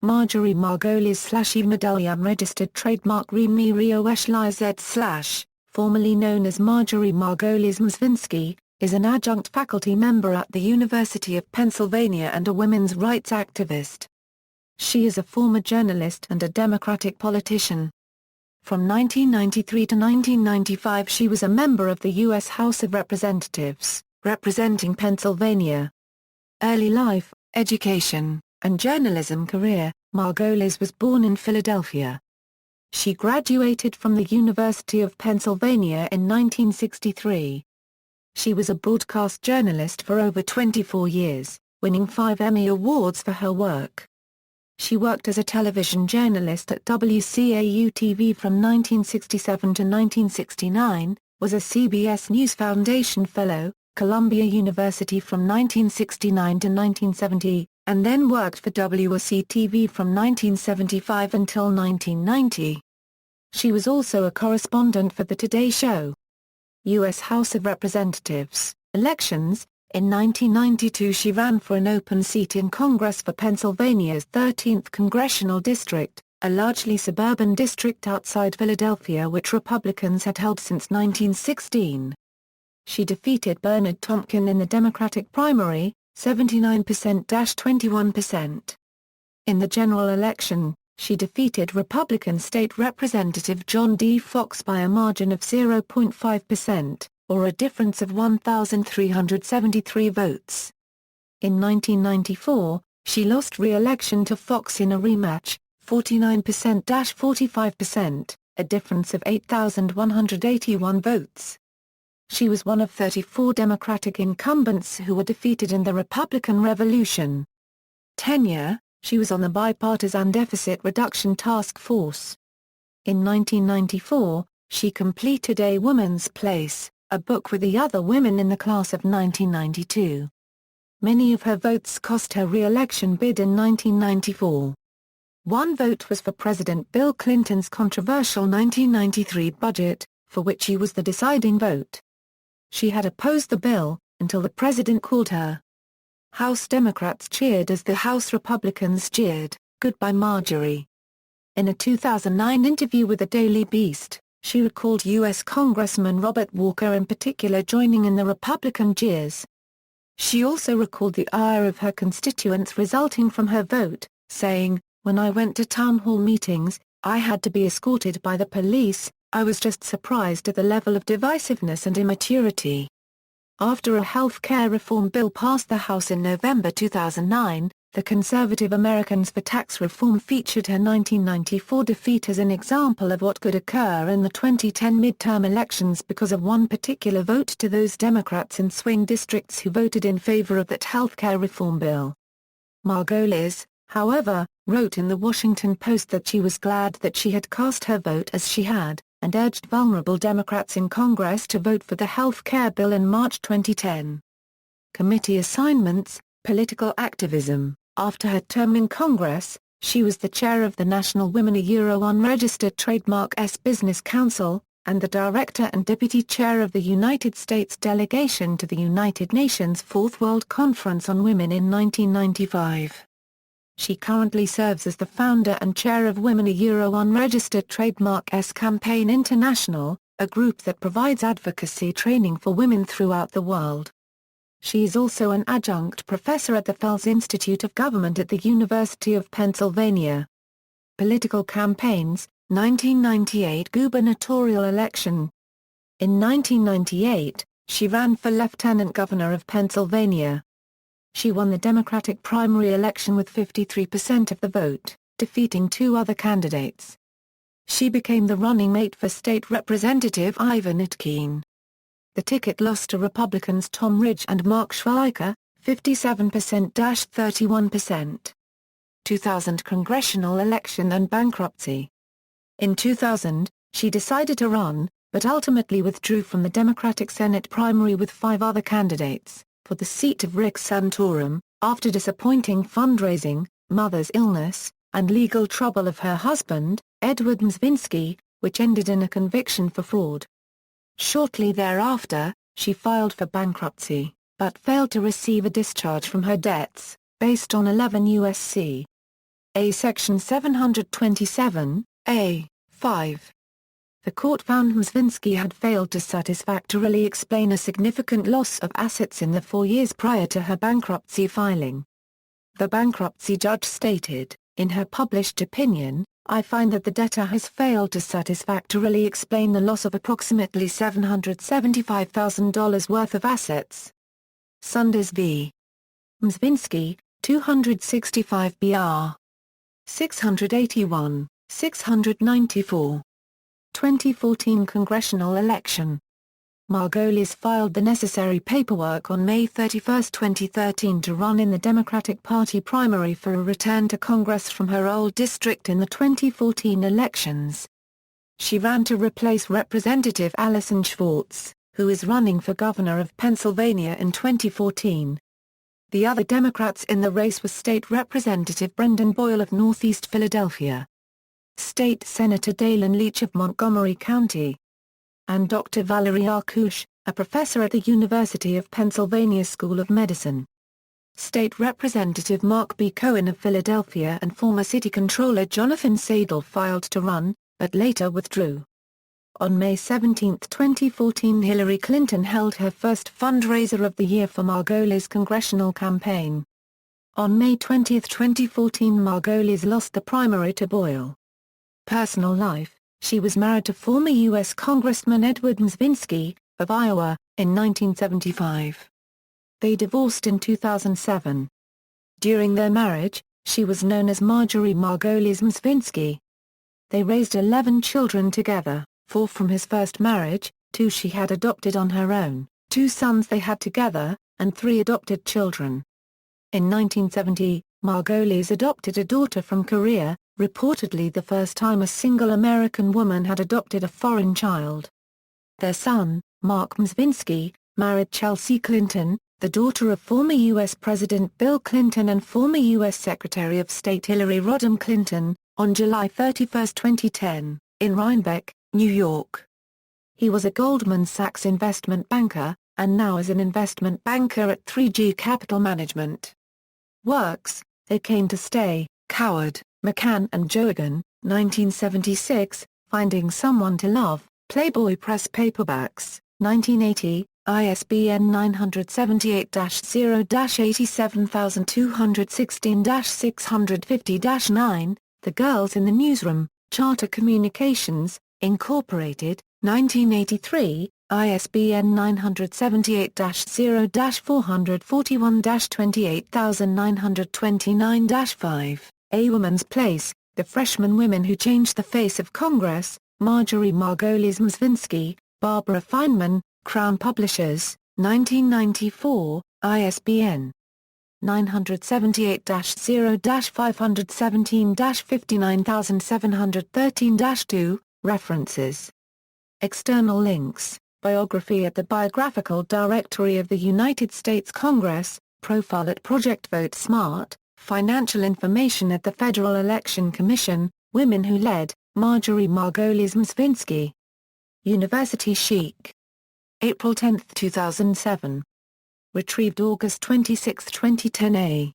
Marjorie Margolies-Mezvinsky unregistered trademark ʻmɑrdʒəri, formerly known as Marjorie Margolies-Mezvinsky, is an adjunct faculty member at the University of Pennsylvania and a women's rights activist. She is a former journalist and a Democratic politician. From 1993 to 1995 she was a member of the U.S. House of Representatives, representing Pennsylvania. Early life, education, and journalism career. Margolies was born in Philadelphia. She graduated from the University of Pennsylvania in 1963. She was a broadcast journalist for over 24 years, winning 5 Emmy Awards for her work. She worked as a television journalist at WCAU-TV from 1967 to 1969, was a CBS News Foundation Fellow, Columbia University from 1969 to 1970, and then worked for WSC-TV from 1975 until 1990. She was also a correspondent for The Today Show. U.S. House of Representatives elections. In 1992 she ran for an open seat in Congress for Pennsylvania's 13th Congressional District, a largely suburban district outside Philadelphia which Republicans had held since 1916. She defeated Bernard Tompkin in the Democratic primary, 79%-21%. In the general election, she defeated Republican State Representative John D. Fox by a margin of 0.5%, or a difference of 1,373 votes. In 1994, she lost re-election to Fox in a rematch, 49%-45%, a difference of 8,181 votes. She was one of 34 Democratic incumbents who were defeated in the Republican Revolution. Tenure: she was on the Bipartisan Deficit Reduction Task Force. In 1994, she completed A Woman's Place, a book with the other women in the class of 1992. Many of her votes cost her re-election bid in 1994. One vote was for President Bill Clinton's controversial 1993 budget, for which she was the deciding vote. She had opposed the bill, until the president called her. House Democrats cheered as the House Republicans jeered, "Goodbye Marjorie." In a 2009 interview with the Daily Beast, she recalled U.S. Congressman Robert Walker in particular joining in the Republican jeers. She also recalled the ire of her constituents resulting from her vote, saying, "When I went to town hall meetings, I had to be escorted by the police. I was just surprised at the level of divisiveness and immaturity." After a health care reform bill passed the House in November 2009, the Conservative Americans for Tax Reform featured her 1994 defeat as an example of what could occur in the 2010 midterm elections because of one particular vote to those Democrats in swing districts who voted in favor of that health care reform bill. Margolies, however, wrote in the Washington Post that she was glad that she had cast her vote as she had, and urged vulnerable Democrats in Congress to vote for the health care bill in March 2010. Committee assignments: political activism. After her term in Congress, she was the chair of the National Women Unregistered Trademarks Business Council, and the director and deputy chair of the United States delegation to the United Nations Fourth World Conference on Women in 1995. She currently serves as the founder and chair of Women Unregistered Trademarks Campaign International, a group that provides advocacy training for women throughout the world. She is also an adjunct professor at the Fels Institute of Government at the University of Pennsylvania. Political campaigns: 1998 gubernatorial election. In 1998, she ran for lieutenant governor of Pennsylvania. She won the Democratic primary election with 53% of the vote, defeating 2 other candidates. She became the running mate for State Representative Ivan Itkin. The ticket lost to Republicans Tom Ridge and Mark Schweiker, 57%-31%. 2000 congressional election and bankruptcy. In 2000, she decided to run, but ultimately withdrew from the Democratic Senate primary with 5 other candidates, for the seat of Rick Santorum, after disappointing fundraising, mother's illness, and legal trouble of her husband, Edward Mezvinsky, which ended in a conviction for fraud. Shortly thereafter, she filed for bankruptcy, but failed to receive a discharge from her debts, based on 11 U.S.C. A Section 727, A. 5. The court found Mezvinsky had failed to satisfactorily explain a significant loss of assets in the 4 years prior to her bankruptcy filing. The bankruptcy judge stated, in her published opinion, "I find that the debtor has failed to satisfactorily explain the loss of approximately $775,000 worth of assets." Sunders v. Mezvinsky, 265 Br. 681, 694. 2014 congressional election. Margolies filed the necessary paperwork on May 31, 2013 to run in the Democratic Party primary for a return to Congress from her old district in the 2014 elections. She ran to replace Representative Allison Schwartz, who is running for governor of Pennsylvania in 2014. The other Democrats in the race were State Representative Brendan Boyle of Northeast Philadelphia, State Senator Dalen Leach of Montgomery County, and Dr. Valerie Arkush, a professor at the University of Pennsylvania School of Medicine. State Representative Mark B. Cohen of Philadelphia and former City Controller Jonathan Sadel filed to run, but later withdrew. On May 17, 2014, Hillary Clinton held her first fundraiser of the year for Margolies' congressional campaign. On May 20, 2014, Margolies lost the primary to Boyle. Personal life: she was married to former U.S. Congressman Edward Mezvinsky, of Iowa, in 1975. They divorced in 2007. During their marriage, she was known as Marjorie Margolies-Mezvinsky. They raised 11 children together, 4 from his first marriage, 2 she had adopted on her own, 2 sons they had together, and 3 adopted children. In 1970, Margolies adopted a daughter from Korea, reportedly the first time a single American woman had adopted a foreign child. Their son, Mark Mezvinsky, married Chelsea Clinton, the daughter of former U.S. President Bill Clinton and former U.S. Secretary of State Hillary Rodham Clinton, on July 31, 2010, in Rhinebeck, New York. He was a Goldman Sachs investment banker, and now is an investment banker at 3G Capital Management. Works: They Came to Stay, Coward, McCann and Joagan, 1976, Finding Someone to Love, Playboy Press paperbacks, 1980, ISBN 978-0-87216-650-9, The Girls in the Newsroom, Charter Communications, Incorporated, 1983, ISBN 978-0-441-28929-5. A Woman's Place, The Freshman Women Who Changed the Face of Congress, Marjorie Margolies-Mezvinsky, Barbara Feynman, Crown Publishers, 1994, ISBN 978-0-517-59713-2, references. External links: Biography at the Biographical Directory of the United States Congress, Profile at Project Vote Smart, Financial Information at the Federal Election Commission, Women Who Led, Marjorie Margolies-Mezvinsky. University Chic. April 10, 2007. Retrieved August 26, 2010. A.